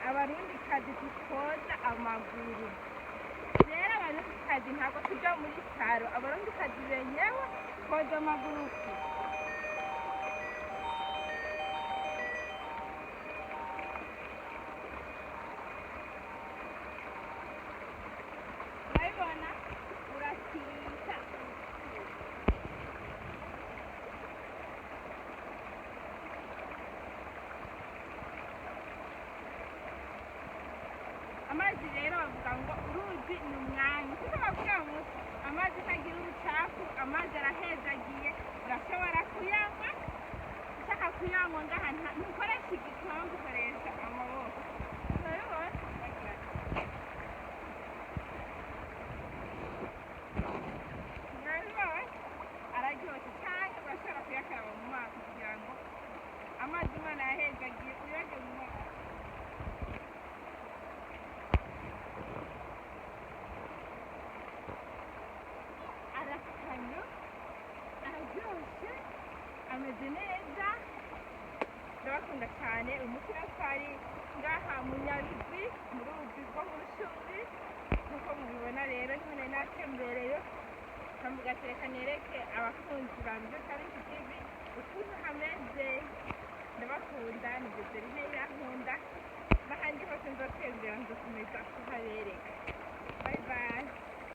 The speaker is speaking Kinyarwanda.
abarundikazi dutoza amaguru rero abarundikazi ntabwo tujya muri saro abarundikazi benyewe twoza amaguru urabibona urakita amazi rero bavuga ngo uruzi ni umwanya kuko bavuga ngo amazi atagira urucafu amazi arahezagiye urashobora kuyanywa ushaka kuyanywa ngaha ntukoresha igikombe ukoresha amaboko urabibona araryoshye cyane urashobora kuyakaraba mu maso kugira ngo amazi imana yahezagiye uyajye mu maso araryoshye ameze neza ndabakunda cyane umuti twari ngaha mu Nyabizi mu ruzi rwo mu Rushubi nk'uko mubibona rero nyine natembereye nkavuga ati reka nereke abakunzi banjye kari ku TV ukuntu hameze ndabakunda ni Joseline irankunda n'ahandi hose nzotembera nzokomeza kuhabereka bye bye